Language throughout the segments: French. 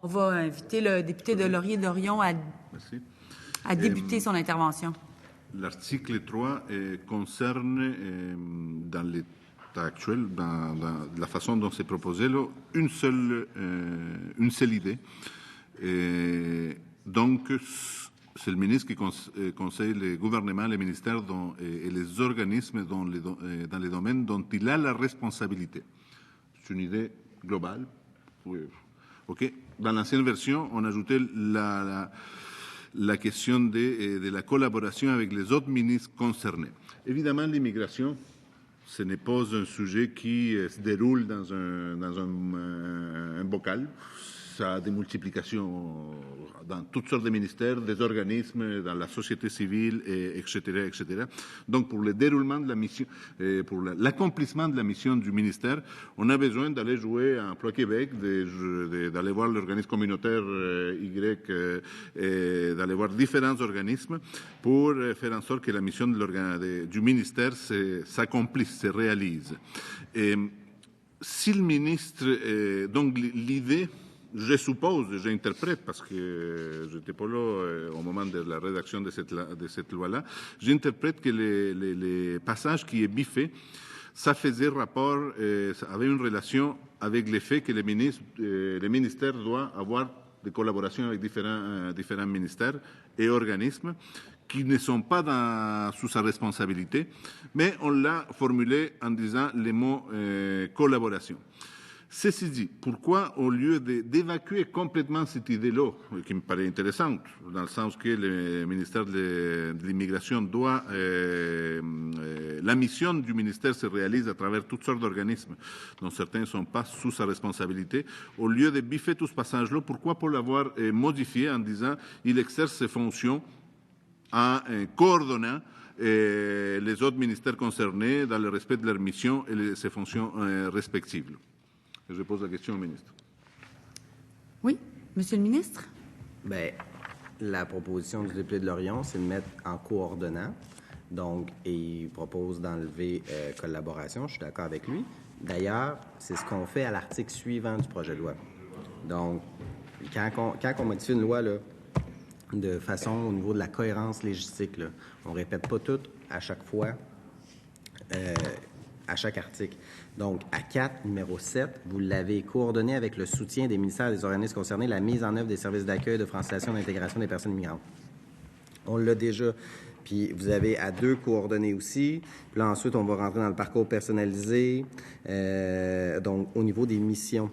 On va inviter le député de Laurier-Dorion à débuter son intervention. L'article 3 concerne, dans l'état actuel, dans la façon dont c'est proposé, une seule idée. Donc, c'est le ministre qui conseille les gouvernements, les ministères et les organismes dans les domaines dont il a la responsabilité. C'est une idée globale. Okay. Dans l'ancienne version, on ajoutait la question de la collaboration avec les autres ministres concernés. Évidemment, l'immigration, ce n'est pas un sujet qui se déroule dans un bocal. Ça a des multiplications dans toutes sortes de ministères, des organismes, dans la société civile, etc., etc. Donc, pour le déroulement de la mission, pour l'accomplissement de la mission du ministère, on a besoin d'aller jouer à Emploi-Québec, d'aller voir l'organisme communautaire Y, d'aller voir différents organismes pour faire en sorte que la mission du ministère s'accomplisse, se réalise. Et si le ministre, donc l'idée, je suppose, j'interprète, parce que je n'étais pas là au moment de la rédaction de cette loi-là, j'interprète que les passages qui est biffé, ça faisait rapport, ça avait une relation avec le fait que le ministère doit avoir des collaborations avec différents ministères et organismes qui ne sont pas sous sa responsabilité, mais on l'a formulé en disant les mots collaboration. Ceci dit, pourquoi, au lieu d'évacuer complètement cette idée-là, qui me paraît intéressante, dans le sens que le ministère de l'Immigration doit, la mission du ministère se réalise à travers toutes sortes d'organismes, dont certains ne sont pas sous sa responsabilité, au lieu de biffer tout ce passage-là, pourquoi pas l'avoir modifié en disant il exerce ses fonctions en coordonnant les autres ministères concernés dans le respect de leur mission et ses fonctions respectives. Je pose la question au ministre. Oui, Monsieur le ministre. Bien, la proposition du député de Laurion, c'est de mettre en coordonnant. Donc, il propose d'enlever collaboration. Je suis d'accord avec lui. D'ailleurs, c'est ce qu'on fait à l'article suivant du projet de loi. Donc, quand on modifie une loi là, de façon au niveau de la cohérence légistique, là, on ne répète pas tout à chaque fois, à chaque article. Donc, à 4, numéro 7, vous l'avez coordonné avec le soutien des ministères et des organismes concernés, la mise en œuvre des services d'accueil, de francisation et d'intégration des personnes immigrantes. On l'a déjà. Puis, vous avez à 2 coordonnées aussi. Puis là, ensuite, on va rentrer dans le parcours personnalisé. Donc, au niveau des missions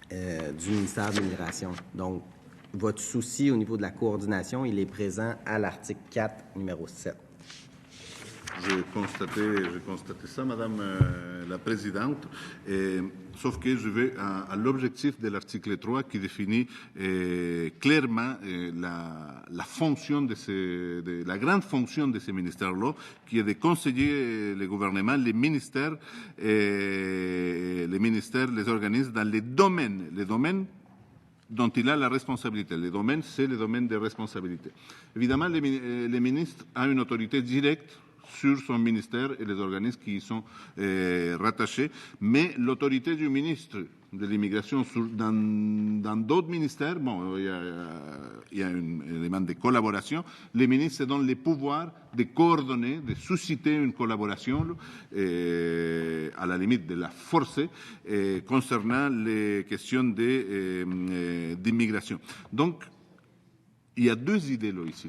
du ministère de l'Immigration. Donc, votre souci au niveau de la coordination, il est présent à l'article 4, numéro 7. J'ai constaté ça, Madame la Présidente, sauf que je vais à l'objectif de l'article 3 qui définit clairement la fonction la grande fonction de ces ministères-là, qui est de conseiller le gouvernement, les ministères, les organismes dans les domaines dont il a la responsabilité. Les domaines, c'est le domaine des responsabilités. Évidemment, les ministres ont une autorité directe sur son ministère et les organismes qui y sont rattachés, mais l'autorité du ministre de l'immigration dans d'autres ministères, bon, il y a un élément de collaboration. Les ministres se donnent les pouvoirs de coordonner, de susciter une collaboration, à la limite de la forcer, concernant les questions d'immigration. Donc, il y a 2 idées là, ici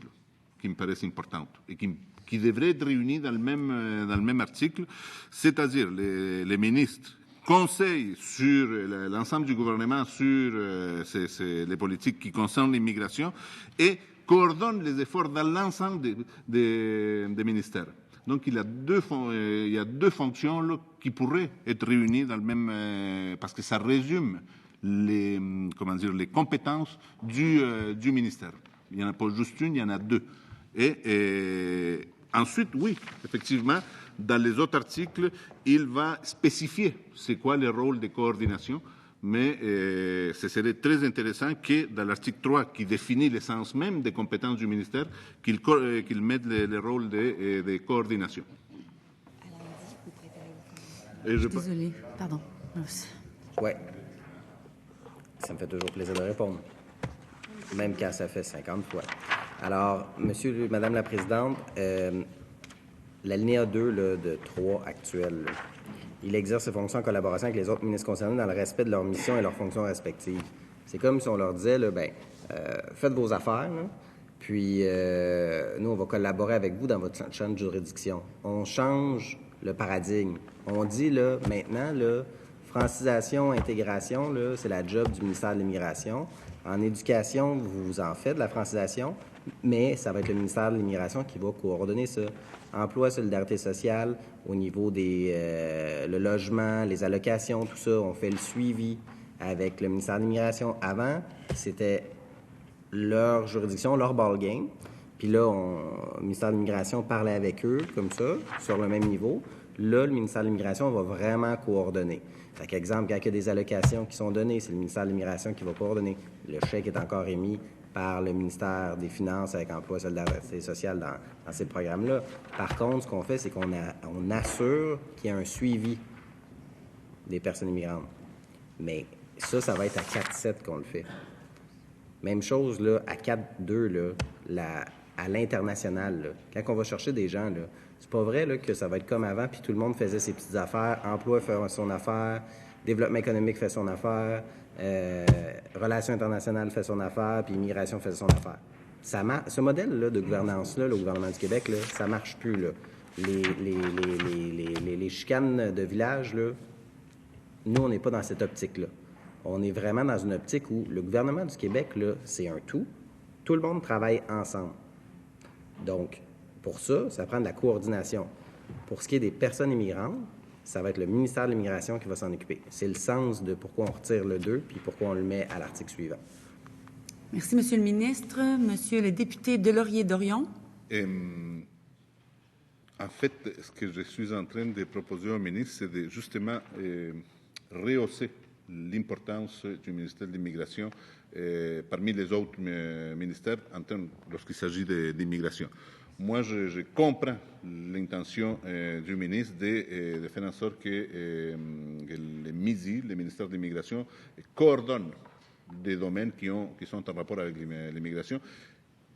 qui me paraissent importantes et qui devraient être réunies dans le même article, c'est-à-dire les ministres conseillent sur l'ensemble du gouvernement sur les politiques qui concernent l'immigration et coordonnent les efforts dans l'ensemble des ministères. Donc il y a deux fonctions là, qui pourraient être réunies dans le même parce que ça résume les compétences du ministère. Il n'y en a pas juste une, il y en a 2. Et ensuite, oui, effectivement, dans les autres articles, il va spécifier c'est quoi le rôle de coordination, mais ce serait très intéressant que dans l'article 3, qui définit l'essence même des compétences du ministère, qu'il mette le rôle de coordination. Désolée, pardon. Oui. Ça me fait toujours plaisir de répondre, même quand ça fait 50 fois. Alors, Madame la Présidente, l'alinéa 2 là, de 3 actuel, là, il exerce ses fonctions en collaboration avec les autres ministres concernés dans le respect de leurs missions et leurs fonctions respectives. C'est comme si on leur disait, là, faites vos affaires, là, puis nous, on va collaborer avec vous dans votre champ de juridiction. On change le paradigme. On dit, là, maintenant, là, francisation, intégration, là, c'est la job du ministère de l'Immigration. En éducation, vous en faites de la francisation, mais ça va être le ministère de l'Immigration qui va coordonner ça. Emploi, solidarité sociale, au niveau des le logement, les allocations, tout ça, on fait le suivi avec le ministère de l'Immigration. Avant, c'était leur juridiction, leur ball game. Puis là, le ministère de l'Immigration parlait avec eux, comme ça, sur le même niveau. Là, le ministère de l'Immigration va vraiment coordonner. Fait qu'exemple, quand il y a des allocations qui sont données, c'est le ministère de l'Immigration qui va coordonner. Le chèque est encore émis par le ministère des Finances avec Emploi et Solidarité sociale dans ces programmes-là. Par contre, ce qu'on fait, c'est qu'on assure qu'il y a un suivi des personnes immigrantes. Mais ça va être à 4-7 qu'on le fait. Même chose, là, à 4-2, là, à l'international, là, quand on va chercher des gens, là, c'est pas vrai là, que ça va être comme avant, puis tout le monde faisait ses petites affaires, emploi fait son affaire, développement économique fait son affaire, relations internationales fait son affaire, puis immigration fait son affaire. Ce modèle-là de gouvernance-là, le gouvernement du Québec, là, ça marche plus. Là. Les chicanes de village, là, nous, on n'est pas dans cette optique-là. On est vraiment dans une optique où le gouvernement du Québec, là, c'est un tout. Tout le monde travaille ensemble. Donc, pour ça, ça prend de la coordination. Pour ce qui est des personnes immigrantes, ça va être le ministère de l'Immigration qui va s'en occuper. C'est le sens de pourquoi on retire le 2 puis pourquoi on le met à l'article suivant. Merci, Monsieur le ministre. Monsieur le député Delaurier-Dorion. En fait, ce que je suis en train de proposer au ministre, c'est de justement rehausser l'importance du ministère de l'Immigration parmi les autres ministères lorsqu'il s'agit d'immigration. Moi, je comprends l'intention du ministre de faire en sorte que le MISI, le ministère de l'Immigration, coordonne des domaines qui sont en rapport avec l'immigration.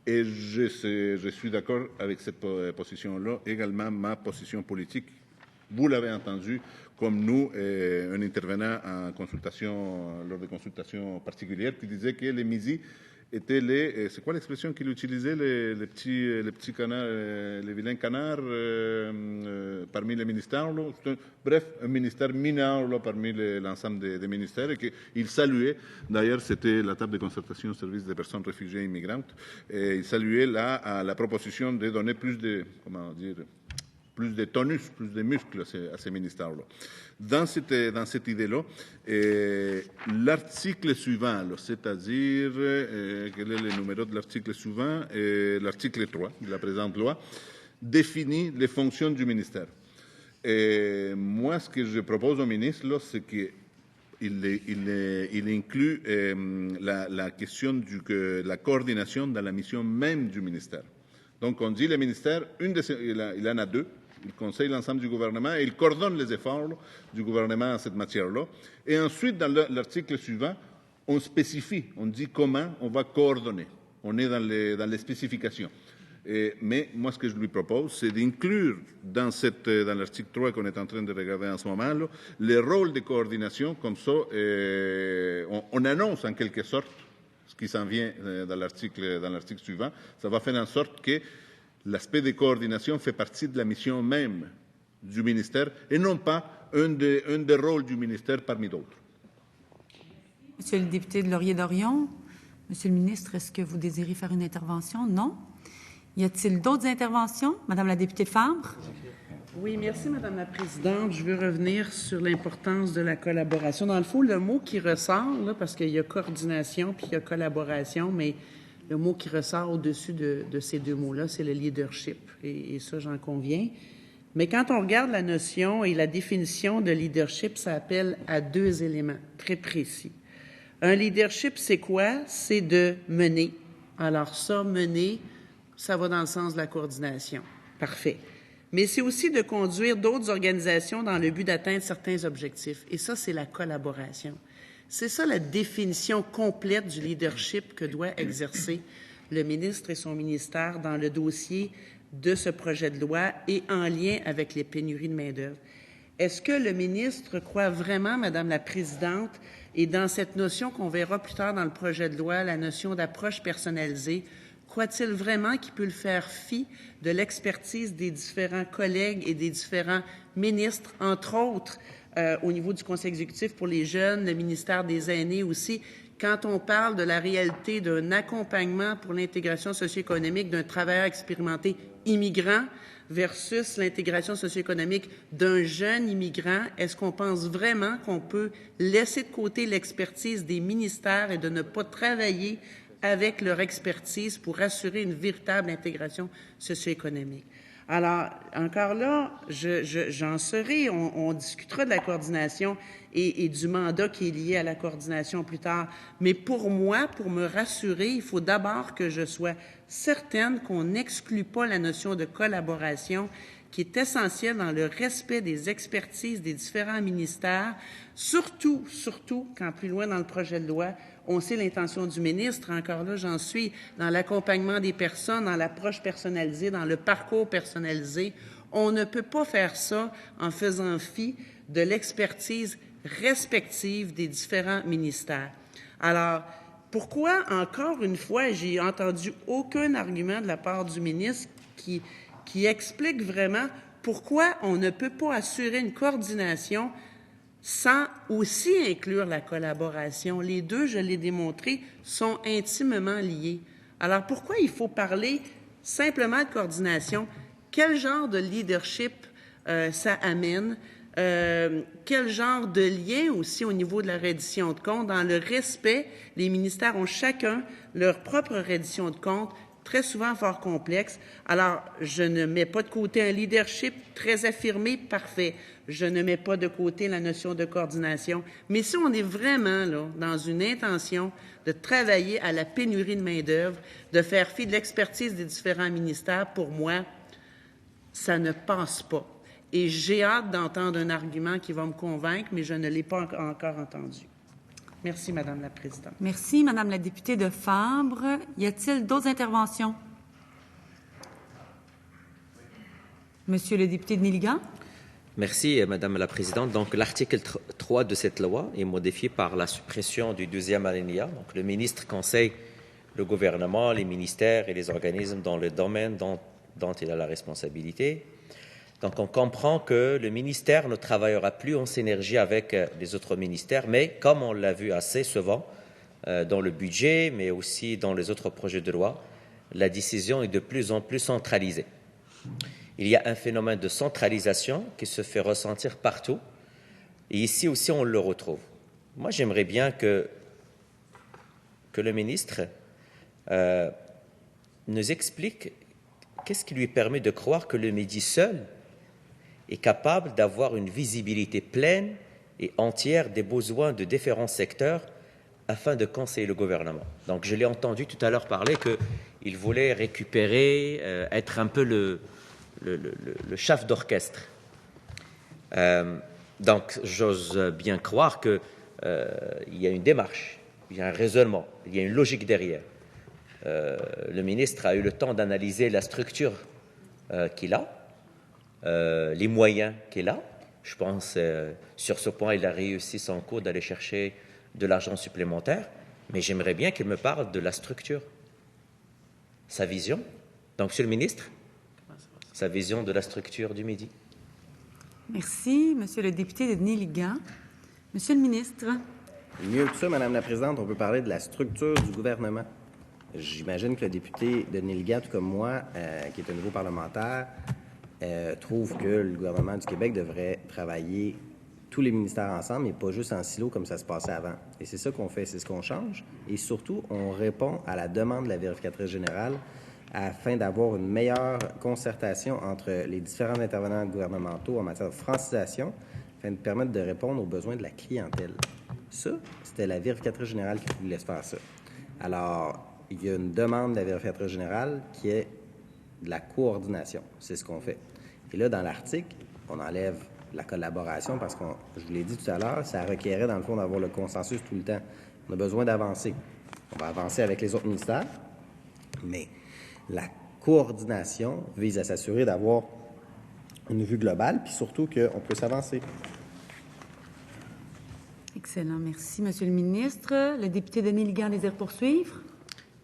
Et je suis d'accord avec cette position-là. Également, ma position politique, vous l'avez entendu, comme nous, un intervenant en consultation, lors de consultations particulières, qui disait que les MISI étaient c'est quoi l'expression qu'il utilisait, les petits canards, les vilains canards parmi les ministères, là. Bref, un ministère mineur là, parmi l'ensemble des ministères, et qu'il saluait, d'ailleurs c'était la table de concertation au service des personnes réfugiées et immigrantes, et il saluait là la proposition de donner plus de tonus, plus de muscles à ces ministères-là. Dans cette idée-là, l'article suivant, c'est-à-dire, quel est le numéro de l'article suivant? L'article 3 de la présente loi définit les fonctions du ministère. Et moi, ce que je propose au ministre, là, c'est qu'il inclut la question de la coordination dans la mission même du ministère. Donc, on dit le ministère, il en a 2. Il conseille l'ensemble du gouvernement et il coordonne les efforts du gouvernement en cette matière-là. Et ensuite, dans l'article suivant, on spécifie, on dit comment on va coordonner. On est dans les spécifications. Mais moi, ce que je lui propose, c'est d'inclure dans l'article 3 qu'on est en train de regarder en ce moment, là, les rôles de coordination, comme ça, on annonce en quelque sorte ce qui s'en vient dans l'article suivant. Ça va faire en sorte que l'aspect de coordination fait partie de la mission même du ministère et non pas un des rôles du ministère parmi d'autres. Monsieur le député Delaurier-Dorion, Monsieur le ministre, est-ce que vous désirez faire une intervention? Non. Y a-t-il d'autres interventions? Madame la députée Fabre. Oui, merci, Madame la Présidente. Je veux revenir sur l'importance de la collaboration. Dans le fond, le mot qui ressort, là, parce qu'il y a coordination puis il y a collaboration, mais le mot qui ressort au-dessus de ces deux mots-là, c'est le leadership. Et ça, j'en conviens. Mais quand on regarde la notion et la définition de leadership, ça appelle à 2 éléments très précis. Un leadership, c'est quoi? C'est de mener. Alors ça, mener, ça va dans le sens de la coordination. Parfait. Mais c'est aussi de conduire d'autres organisations dans le but d'atteindre certains objectifs. Et ça, c'est la collaboration. C'est ça la définition complète du leadership que doit exercer le ministre et son ministère dans le dossier de ce projet de loi et en lien avec les pénuries de main-d'œuvre. Est-ce que le ministre croit vraiment, Madame la Présidente, et dans cette notion qu'on verra plus tard dans le projet de loi, la notion d'approche personnalisée, croit-il vraiment qu'il peut le faire fi de l'expertise des différents collègues et des différents ministres, entre autres au niveau du Conseil exécutif pour les jeunes, le ministère des aînés aussi, quand on parle de la réalité d'un accompagnement pour l'intégration socio-économique d'un travailleur expérimenté immigrant versus l'intégration socio-économique d'un jeune immigrant, est-ce qu'on pense vraiment qu'on peut laisser de côté l'expertise des ministères et de ne pas travailler avec leur expertise pour assurer une véritable intégration socio-économique? Alors, encore là, j'en serai, on discutera de la coordination et du mandat qui est lié à la coordination plus tard. Mais pour moi, pour me rassurer, il faut d'abord que je sois certaine qu'on n'exclut pas la notion de collaboration qui est essentielle dans le respect des expertises des différents ministères, surtout quand plus loin dans le projet de loi, on sait l'intention du ministre, encore là, j'en suis, dans l'accompagnement des personnes, dans l'approche personnalisée, dans le parcours personnalisé. On ne peut pas faire ça en faisant fi de l'expertise respective des différents ministères. Alors, pourquoi, encore une fois, j'ai entendu aucun argument de la part du ministre qui explique vraiment pourquoi on ne peut pas assurer une coordination sans aussi inclure la collaboration. Les deux, je l'ai démontré, sont intimement liés. Alors, pourquoi il faut parler simplement de coordination? Quel genre de leadership ça amène? Quel genre de lien aussi au niveau de la reddition de comptes? Dans le respect, les ministères ont chacun leur propre reddition de comptes, très souvent fort complexe. Alors, je ne mets pas de côté un leadership très affirmé, parfait. Je ne mets pas de côté la notion de coordination. Mais si on est vraiment là dans une intention de travailler à la pénurie de main-d'œuvre, de faire fi de l'expertise des différents ministères, pour moi, ça ne passe pas. Et j'ai hâte d'entendre un argument qui va me convaincre, mais je ne l'ai pas encore entendu. Merci, Madame la Présidente. Merci, Madame la députée de Fabre. Y a-t-il d'autres interventions? Monsieur le député de Néligan. Merci, Madame la Présidente. Donc, l'article 3 de cette loi est modifié par la suppression du deuxième alinéa. Donc, le ministre conseille le gouvernement, les ministères et les organismes dans le domaine dont il a la responsabilité. Donc, on comprend que le ministère ne travaillera plus en synergie avec les autres ministères, mais comme on l'a vu assez souvent dans le budget, mais aussi dans les autres projets de loi, la décision est de plus en plus centralisée. Il y a un phénomène de centralisation qui se fait ressentir partout, et ici aussi on le retrouve. Moi, j'aimerais bien que le ministre nous explique qu'est-ce qui lui permet de croire que le Midi seul est capable d'avoir une visibilité pleine et entière des besoins de différents secteurs afin de conseiller le gouvernement. Donc, je l'ai entendu tout à l'heure parler qu'il voulait récupérer, être un peu le chef d'orchestre. Donc, j'ose bien croire qu'il y a une démarche, il y a un raisonnement, il y a une logique derrière. Le ministre a eu le temps d'analyser la structure qu'il a, les moyens qu'il a. Je pense sur ce point, il a réussi son coup d'aller chercher de l'argent supplémentaire, mais j'aimerais bien qu'il me parle de la structure, sa vision. Donc, Monsieur le ministre, sa vision de la structure du Midi. Merci, Monsieur le député de Néligan. Monsieur le ministre. Mieux que ça, Madame la Présidente, on peut parler de la structure du gouvernement. J'imagine que le député de Néligan, tout comme moi, qui est un nouveau parlementaire, trouve que le gouvernement du Québec devrait travailler tous les ministères ensemble et pas juste en silo comme ça se passait avant. Et c'est ça qu'on fait, c'est ce qu'on change. Et surtout, on répond à la demande de la vérificatrice générale afin d'avoir une meilleure concertation entre les différents intervenants gouvernementaux en matière de francisation afin de permettre de répondre aux besoins de la clientèle. Ça, c'était la vérificatrice générale qui voulait faire ça. Alors, il y a une demande de la vérificatrice générale qui est de la coordination. C'est ce qu'on fait. Et là, dans l'article, on enlève la collaboration, parce que je vous l'ai dit tout à l'heure, ça requérait dans le fond d'avoir le consensus tout le temps. On a besoin d'avancer. On va avancer avec les autres ministères, mais la coordination vise à s'assurer d'avoir une vue globale, puis surtout qu'on peut s'avancer. Excellent. Merci, Monsieur le ministre. Le député Denis Ligan désire poursuivre.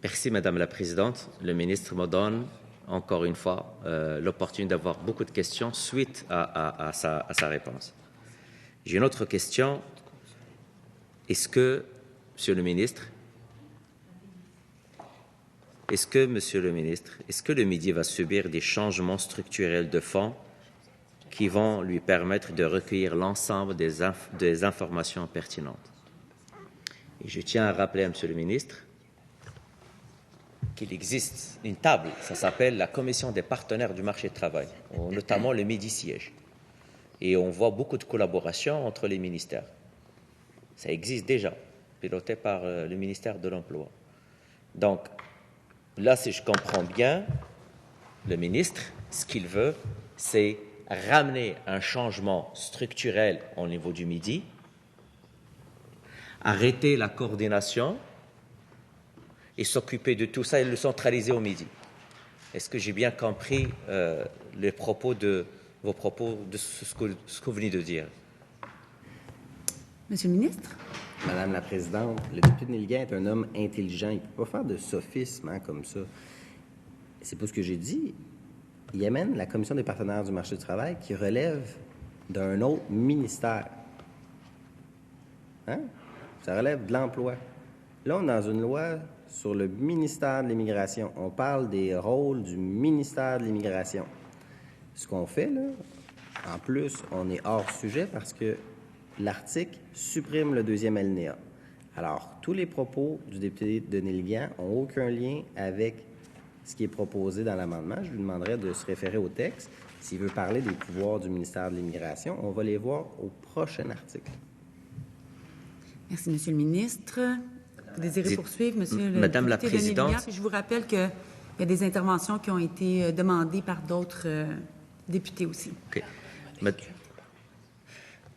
Merci, Madame la Présidente. Le ministre me donne encore une fois l'opportunité d'avoir beaucoup de questions suite à sa réponse. J'ai une autre question. Est-ce que, Monsieur le ministre, est-ce que le Midi va subir des changements structurels de fonds qui vont lui permettre de recueillir l'ensemble des informations pertinentes? Et je tiens à rappeler, Monsieur le ministre, qu'il existe une table, ça s'appelle la Commission des partenaires du marché du travail, où notamment le Midi siège. Et on voit beaucoup de collaboration entre les ministères. Ça existe déjà, piloté par le ministère de l'Emploi. Donc, là, si je comprends bien, le ministre, ce qu'il veut, c'est ramener un changement structurel au niveau du Midi, arrêter la coordination et s'occuper de tout ça et le centraliser au Midi. Est-ce que j'ai bien compris vos propos de ce que vous venez de dire? Monsieur le ministre. Madame la Présidente, le député de Néligan est un homme intelligent. Il ne peut pas faire de sophisme comme ça. C'est pas ce que j'ai dit. Il amène la Commission des partenaires du marché du travail qui relève d'un autre ministère. Hein? Ça relève de l'emploi. Là, on est dans une loi sur le ministère de l'Immigration. On parle des rôles du ministère de l'Immigration. Ce qu'on fait, là, en plus, on est hors sujet parce que l'article supprime le deuxième alinéa. Alors, tous les propos du député de Néligan n'ont aucun lien avec ce qui est proposé dans l'amendement. Je lui demanderai de se référer au texte. S'il veut parler des pouvoirs du ministère de l'Immigration, on va les voir au prochain article. Merci, Monsieur le ministre. Vous désirez poursuivre, Monsieur le Madame la député Présidente. Denis Ligan? Je vous rappelle qu'il y a des interventions qui ont été demandées par d'autres députés aussi. Okay.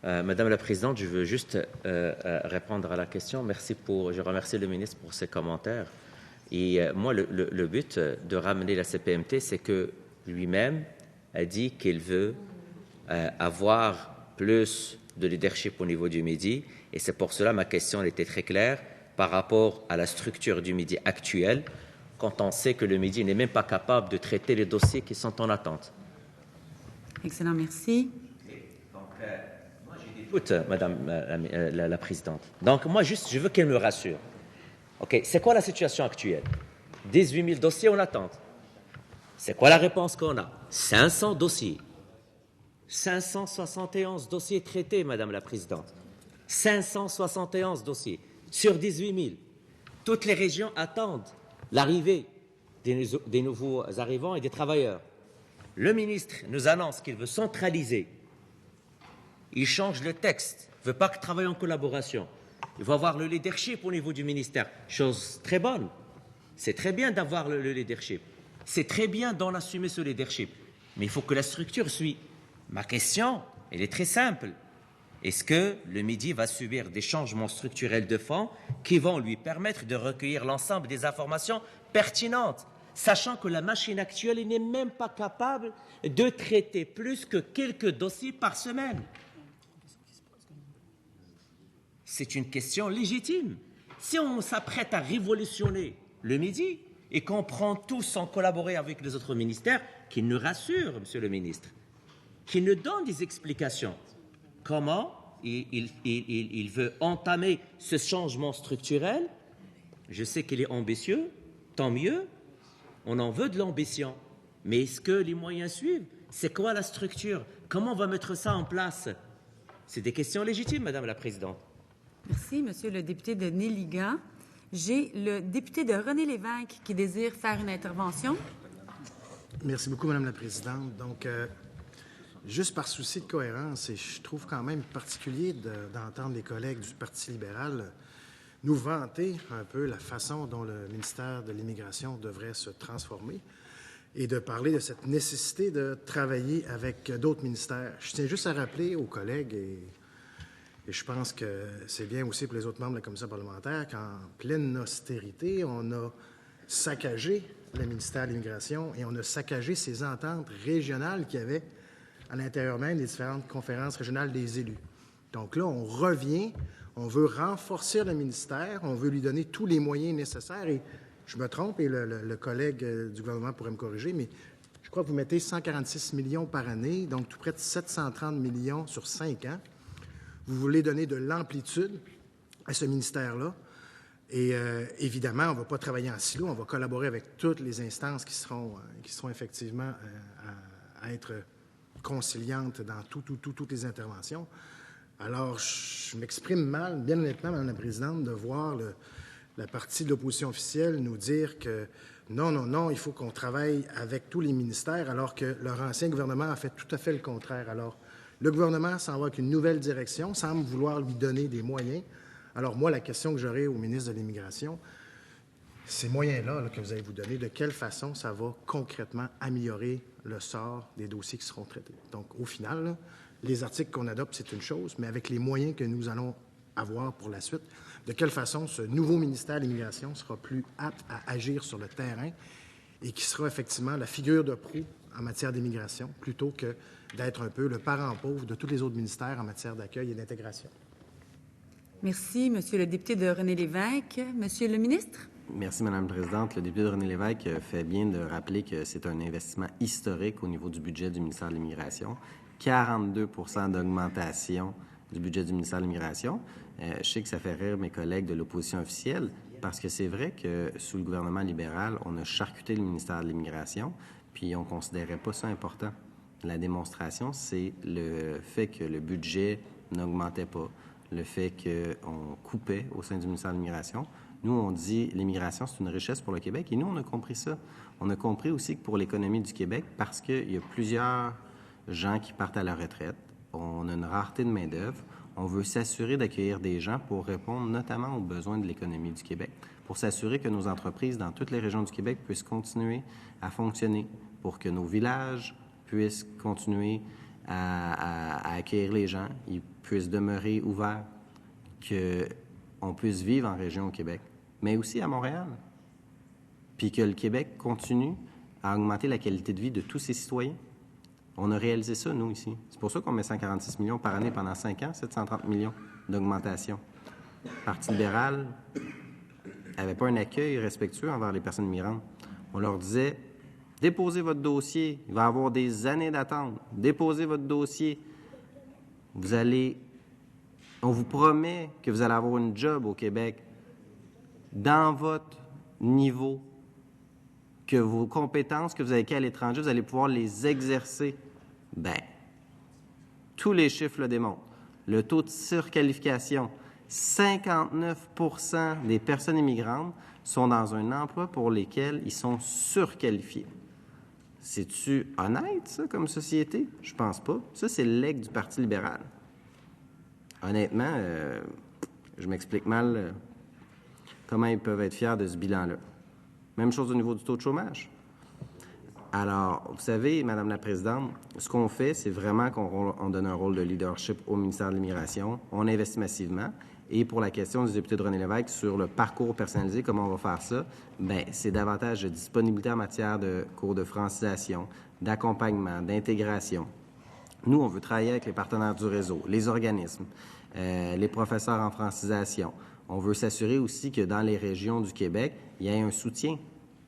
Madame la Présidente, je veux juste répondre à la question. Je remercie le ministre pour ses commentaires. Et moi, le but de ramener la CPMT, c'est que lui-même a dit qu'il veut avoir plus de leadership au niveau du Midi. Et c'est pour cela ma question était très claire par rapport à la structure du Midi actuelle, quand on sait que le Midi n'est même pas capable de traiter les dossiers qui sont en attente. Excellent, merci. Moi, j'ai des doutes, Madame la Présidente. Donc, moi, juste, je veux qu'elle me rassure. OK, c'est quoi la situation actuelle? 18 000 dossiers en attente. C'est quoi la réponse qu'on a? 500 dossiers. 571 dossiers traités, Madame la Présidente. 571 dossiers sur 18 000. Toutes les régions attendent l'arrivée des nouveaux arrivants et des travailleurs. Le ministre nous annonce qu'il veut centraliser. Il change le texte. Il ne veut pas que travailler en collaboration. Il va avoir le leadership au niveau du ministère. Chose très bonne. C'est très bien d'avoir le leadership. C'est très bien d'en assumer ce leadership. Mais il faut que la structure suive. Ma question, elle est très simple. Est-ce que le Midi va subir des changements structurels de fonds qui vont lui permettre de recueillir l'ensemble des informations pertinentes, sachant que la machine actuelle n'est même pas capable de traiter plus que quelques dossiers par semaine? C'est une question légitime. Si on s'apprête à révolutionner le Midi et qu'on prend tous sans collaborer avec les autres ministères, qu'il nous rassure, Monsieur le ministre, qu'il nous donne des explications. Comment il veut entamer ce changement structurel? Je sais qu'il est ambitieux, tant mieux, on en veut de l'ambition. Mais est-ce que les moyens suivent? C'est quoi la structure? Comment on va mettre ça en place? C'est des questions légitimes, Madame la Présidente. Merci, Monsieur le député de Néligan. J'ai le député de René-Lévesque qui désire faire une intervention. Merci beaucoup, Madame la Présidente. Donc, juste par souci de cohérence, et je trouve quand même particulier d'entendre les collègues du Parti libéral nous vanter un peu la façon dont le ministère de l'Immigration devrait se transformer. et de parler de cette nécessité de travailler avec d'autres ministères. Je tiens juste à rappeler aux collègues, et je pense que c'est bien aussi pour les autres membres de la commission parlementaire, qu'en pleine austérité, on a saccagé le ministère de l'Immigration et on a saccagé ces ententes régionales qu'il y avait à l'intérieur même des différentes conférences régionales des élus. Donc là, on revient, on veut renforcer le ministère, on veut lui donner tous les moyens nécessaires. Et je me trompe, et le collègue du gouvernement pourrait me corriger, mais je crois que vous mettez 146 millions par année, donc tout près de 730 millions sur 5 ans. Vous voulez donner de l'amplitude à ce ministère-là. Et évidemment, on ne va pas travailler en silo, on va collaborer avec toutes les instances qui seront effectivement à être conciliantes dans toutes les interventions. Alors, je m'exprime mal, bien honnêtement, Mme la Présidente, de voir la partie de l'opposition officielle nous dire que non, il faut qu'on travaille avec tous les ministères, alors que leur ancien gouvernement a fait tout à fait le contraire. Alors, le gouvernement s'en va avec une nouvelle direction, semble vouloir lui donner des moyens. Alors, moi, la question que j'aurai au ministre de l'Immigration, ces moyens-là que vous allez vous donner, de quelle façon ça va concrètement améliorer le sort des dossiers qui seront traités. Donc, au final, là, les articles qu'on adopte, c'est une chose, mais avec les moyens que nous allons avoir pour la suite, de quelle façon ce nouveau ministère de l'Immigration sera plus apte à agir sur le terrain et qui sera effectivement la figure de proue en matière d'immigration, plutôt que d'être un peu le parent pauvre de tous les autres ministères en matière d'accueil et d'intégration. Merci, Monsieur le député de René Lévesque. Monsieur le ministre? Merci, Madame la Présidente. Le député de René Lévesque fait bien de rappeler que c'est un investissement historique au niveau du budget du ministère de l'Immigration. 42 % d'augmentation du budget du ministère de l'Immigration. Je sais que ça fait rire mes collègues de l'opposition officielle, parce que c'est vrai que sous le gouvernement libéral, on a charcuté le ministère de l'Immigration, puis on ne considérait pas ça important. La démonstration, c'est le fait que le budget n'augmentait pas, le fait qu'on coupait au sein du ministère de l'Immigration. Nous, on dit l'immigration, c'est une richesse pour le Québec, et nous, on a compris ça. On a compris aussi que pour l'économie du Québec, parce qu'il y a plusieurs gens qui partent à la retraite, on a une rareté de main-d'œuvre, on veut s'assurer d'accueillir des gens pour répondre notamment aux besoins de l'économie du Québec, pour s'assurer que nos entreprises dans toutes les régions du Québec puissent continuer à fonctionner, pour que nos villages puissent continuer à accueillir les gens, ils puissent demeurer ouverts, qu'on puisse vivre en région au Québec, mais aussi à Montréal, puis que le Québec continue à augmenter la qualité de vie de tous ses citoyens. On a réalisé ça, nous, ici. C'est pour ça qu'on met 146 millions par année pendant 5 ans, 730 millions d'augmentation. Le Parti libéral n'avait pas un accueil respectueux envers les personnes migrantes. On leur disait, déposez votre dossier, il va y avoir des années d'attente. Déposez votre dossier. On vous promet que vous allez avoir une job au Québec dans votre niveau, que vos compétences que vous avez acquises à l'étranger, vous allez pouvoir les exercer. Bien, tous les chiffres le démontrent. Le taux de surqualification, 59 % des personnes immigrantes sont dans un emploi pour lesquels ils sont surqualifiés. C'est-tu honnête, ça, comme société? Je pense pas. Ça, c'est le legs du Parti libéral. Honnêtement, je m'explique mal comment ils peuvent être fiers de ce bilan-là. Même chose au niveau du taux de chômage. Alors, vous savez, Madame la Présidente, ce qu'on fait, c'est vraiment qu'on donne un rôle de leadership au ministère de l'Immigration. On investit massivement. Et pour la question du député de René Lévesque sur le parcours personnalisé, comment on va faire ça, bien, c'est davantage de disponibilité en matière de cours de francisation, d'accompagnement, d'intégration. Nous, on veut travailler avec les partenaires du réseau, les organismes, les professeurs en francisation. On veut s'assurer aussi que dans les régions du Québec, il y ait un soutien.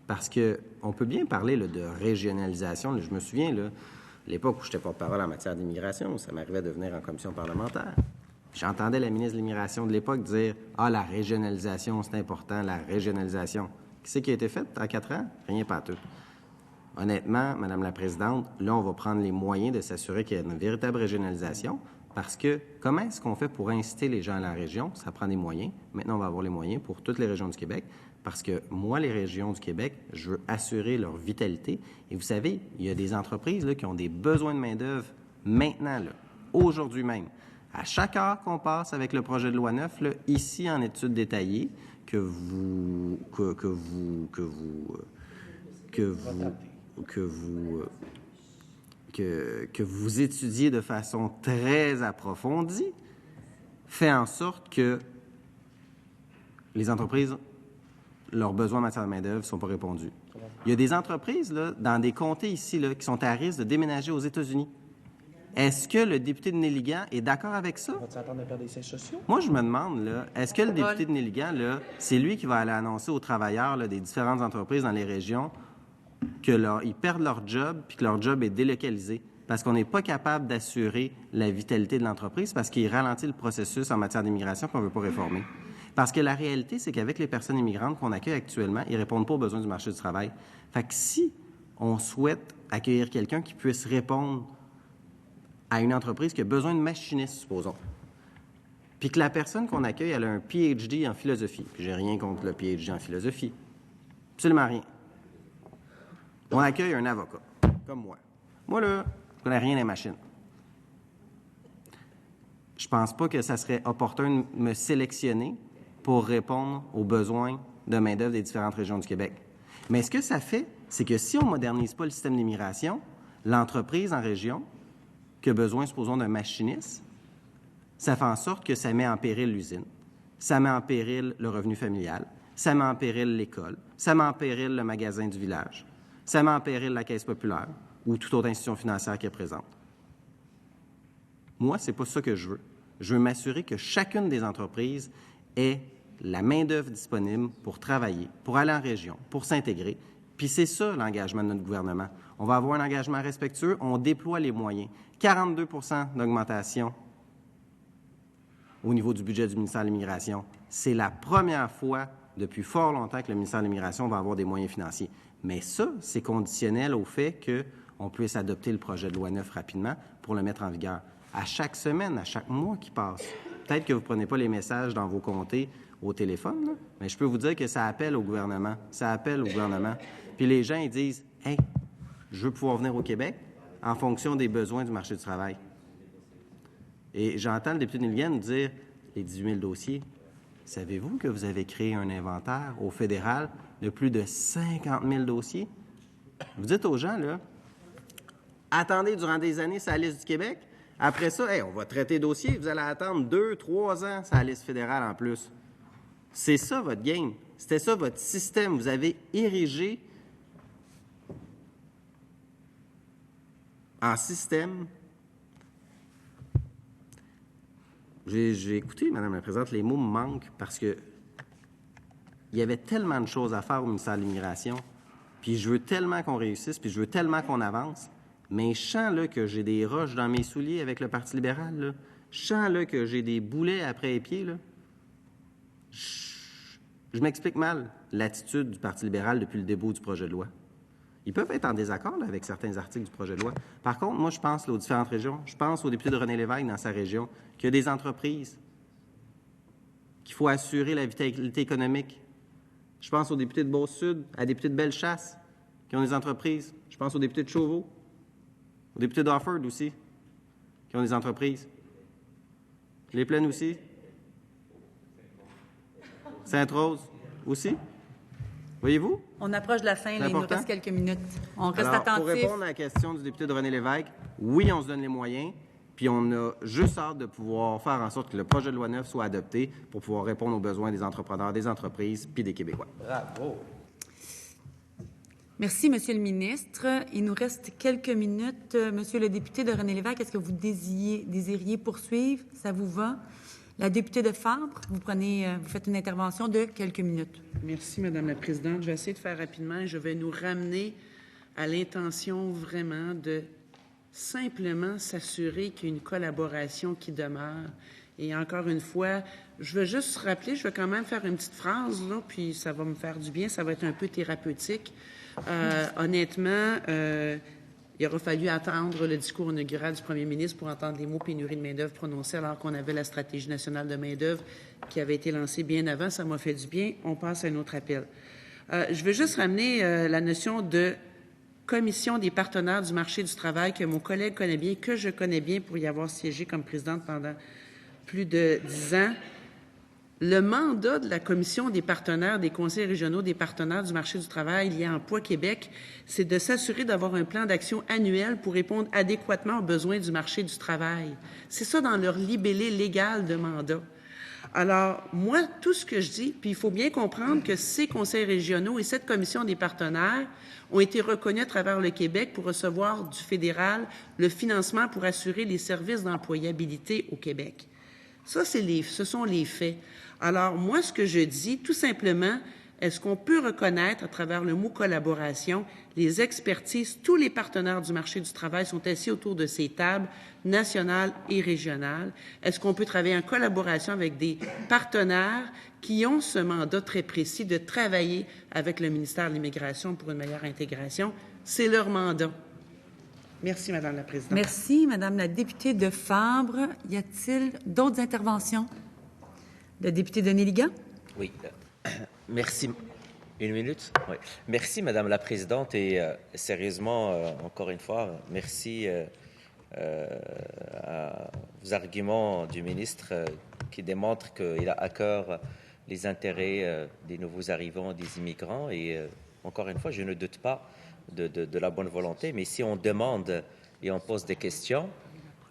Parce qu'on peut bien parler là, de régionalisation. Là, je me souviens, là, l'époque où j'étais porte-parole en matière d'immigration, ça m'arrivait de venir en commission parlementaire. J'entendais la ministre de l'Immigration de l'époque dire « Ah, la régionalisation, c'est important, la régionalisation. » Qu'est-ce qui a été fait en 4 ans? Rien pas tout. Honnêtement, Madame la Présidente, là, on va prendre les moyens de s'assurer qu'il y a une véritable régionalisation parce que comment est-ce qu'on fait pour inciter les gens à la région? Ça prend des moyens. Maintenant, on va avoir les moyens pour toutes les régions du Québec parce que moi, les régions du Québec, je veux assurer leur vitalité. Et vous savez, il y a des entreprises là, qui ont des besoins de main-d'œuvre maintenant, là, aujourd'hui même. À chaque heure qu'on passe avec le projet de loi 9, là, ici en étude détaillée, que vous vous étudiez de façon très approfondie fait en sorte que les entreprises, leurs besoins en matière de main-d'œuvre ne sont pas répondus. Il y a des entreprises là, dans des comtés ici là, qui sont à risque de déménager aux États-Unis. Est-ce que le député de Néligan est d'accord avec ça? On va s'attendre à perdre des sièges sociaux? Moi, je me demande, là, est-ce que le député de Néligan, là, c'est lui qui va aller annoncer aux travailleurs là, des différentes entreprises dans les régions qu'ils perdent leur job puis que leur job est délocalisé parce qu'on n'est pas capable d'assurer la vitalité de l'entreprise parce qu'il ralentit le processus en matière d'immigration qu'on ne veut pas réformer? Parce que la réalité, c'est qu'avec les personnes immigrantes qu'on accueille actuellement, ils ne répondent pas aux besoins du marché du travail. Fait que si on souhaite accueillir quelqu'un qui puisse répondre à une entreprise qui a besoin de machinistes, supposons, puis que la personne qu'on accueille, elle a un PhD en philosophie, puis j'ai rien contre le PhD en philosophie, absolument rien. On accueille un avocat, comme moi. Moi, là, je connais rien des machines. Je pense pas que ça serait opportun de me sélectionner pour répondre aux besoins de main-d'œuvre des différentes régions du Québec. Mais ce que ça fait, c'est que si on ne modernise pas le système d'immigration, l'entreprise en région qui a besoin, supposons, d'un machiniste, ça fait en sorte que ça met en péril l'usine, ça met en péril le revenu familial, ça met en péril l'école, ça met en péril le magasin du village, ça met en péril la caisse populaire ou toute autre institution financière qui est présente. Moi, c'est pas ça que je veux. Je veux m'assurer que chacune des entreprises ait la main-d'œuvre disponible pour travailler, pour aller en région, pour s'intégrer. Puis c'est ça l'engagement de notre gouvernement. On va avoir un engagement respectueux, on déploie les moyens. 42 % d'augmentation au niveau du budget du ministère de l'Immigration. C'est la première fois depuis fort longtemps que le ministère de l'Immigration va avoir des moyens financiers. Mais ça, c'est conditionnel au fait qu'on puisse adopter le projet de loi 9 rapidement pour le mettre en vigueur. À chaque semaine, à chaque mois qui passe. Peut-être que vous ne prenez pas les messages dans vos comtés au téléphone, là, mais je peux vous dire que ça appelle au gouvernement. Ça appelle au gouvernement. Puis les gens, ils disent « Hey, je veux pouvoir venir au Québec en fonction des besoins du marché du travail. » Et j'entends le député de Néligan nous dire « Les 18 000 dossiers, savez-vous que vous avez créé un inventaire au fédéral de plus de 50 000 dossiers? » Vous dites aux gens, là, attendez durant des années sur la liste du Québec. Après ça, hey, on va traiter dossier. Vous allez attendre 2, 3 ans sur la liste fédérale en plus. C'est ça votre game. C'était ça votre système. Vous avez érigé en système. J'ai écouté, Madame la Présidente, les mots me manquent parce que il y avait tellement de choses à faire au ministère de l'Immigration, puis je veux tellement qu'on réussisse, puis je veux tellement qu'on avance, mais je sens là, que j'ai des roches dans mes souliers avec le Parti libéral. Là. Je sens là, que j'ai des boulets après les pieds. Là. Je m'explique mal l'attitude du Parti libéral depuis le début du projet de loi. Ils peuvent être en désaccord là, avec certains articles du projet de loi. Par contre, moi, je pense là, aux différentes régions. Je pense au député de René Lévesque dans sa région, qu'il y a des entreprises, qu'il faut assurer la vitalité économique. Je pense aux députés de Beauce-Sud, à des députés de Bellechasse, qui ont des entreprises. Je pense aux députés de Chauveau, aux députés d'Offord aussi, qui ont des entreprises. Les Plaines aussi. Sainte-Rose aussi. Voyez-vous? On approche de la fin, là, il nous reste quelques minutes. On reste attentif. Pour répondre à la question du député de René Lévesque, oui, on se donne les moyens, puis on a juste hâte de pouvoir faire en sorte que le projet de loi 9 soit adopté pour pouvoir répondre aux besoins des entrepreneurs, des entreprises, puis des Québécois. Bravo! Merci, Monsieur le ministre. Il nous reste quelques minutes. Monsieur le député de René Lévesque, est-ce que vous désiriez poursuivre? Ça vous va? La députée de Fabre, vous faites une intervention de quelques minutes. Merci, Madame la Présidente. Je vais essayer de faire rapidement. Je vais nous ramener à l'intention vraiment de simplement s'assurer qu'il y a une collaboration qui demeure. Et encore une fois, je veux juste rappeler, je vais quand même faire une petite phrase, là, puis ça va me faire du bien, ça va être un peu thérapeutique. Honnêtement, il aura fallu attendre le discours inaugural du premier ministre pour entendre les mots pénurie de main-d'œuvre prononcés alors qu'on avait la stratégie nationale de main-d'œuvre qui avait été lancée bien avant. Ça m'a fait du bien. On passe à un autre appel. Je veux juste ramener la notion de commission des partenaires du marché du travail que mon collègue connaît bien, que je connais bien pour y avoir siégé comme présidente pendant plus de 10 ans. Le mandat de la Commission des partenaires des conseils régionaux des partenaires du marché du travail lié à Emploi Québec, c'est de s'assurer d'avoir un plan d'action annuel pour répondre adéquatement aux besoins du marché du travail. C'est ça dans leur libellé légal de mandat. Alors, moi, tout ce que je dis, puis il faut bien comprendre que ces conseils régionaux et cette commission des partenaires ont été reconnus à travers le Québec pour recevoir du fédéral le financement pour assurer les services d'employabilité au Québec. Ça, ce sont les faits. Alors, moi, ce que je dis, tout simplement, est-ce qu'on peut reconnaître, à travers le mot collaboration, les expertises, tous les partenaires du marché du travail sont assis autour de ces tables nationales et régionales. Est-ce qu'on peut travailler en collaboration avec des partenaires qui ont ce mandat très précis de travailler avec le ministère de l'Immigration pour une meilleure intégration? C'est leur mandat. Merci, Madame la Présidente. Merci, Madame la députée de Fabre. Y a-t-il d'autres interventions? Le député de Néligan? Oui. Merci. Une minute? Oui. Merci, Madame la Présidente. Et sérieusement, encore une fois, merci aux arguments du ministre qui démontrent qu'il a à cœur les intérêts des nouveaux arrivants, des immigrants. Et encore une fois, je ne doute pas de la bonne volonté. Mais si on demande et on pose des questions,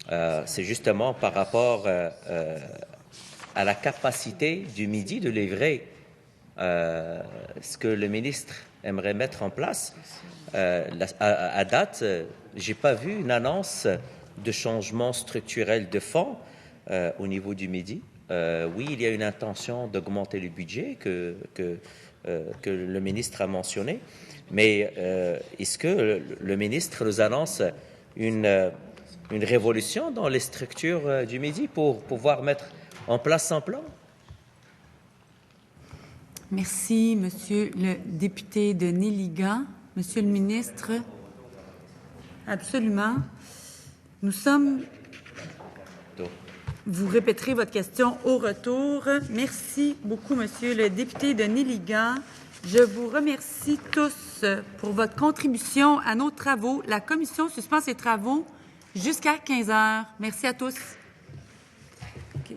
c'est justement par rapport à la capacité du Midi de livrer ce que le ministre aimerait mettre en place. À date, j'ai pas vu une annonce de changement structurel de fonds au niveau du Midi. Oui, il y a une intention d'augmenter le budget que le ministre a mentionné, mais est-ce que le ministre nous annonce une révolution dans les structures du Midi pour pouvoir mettre en place son plan? Merci, Monsieur le député de Néligan. Monsieur le ministre, absolument. Nous sommes... Vous répéterez votre question au retour. Merci beaucoup, Monsieur le député de Néligan. Je vous remercie tous pour votre contribution à nos travaux. La commission suspend ses travaux jusqu'à 15 heures. Merci à tous. Okay,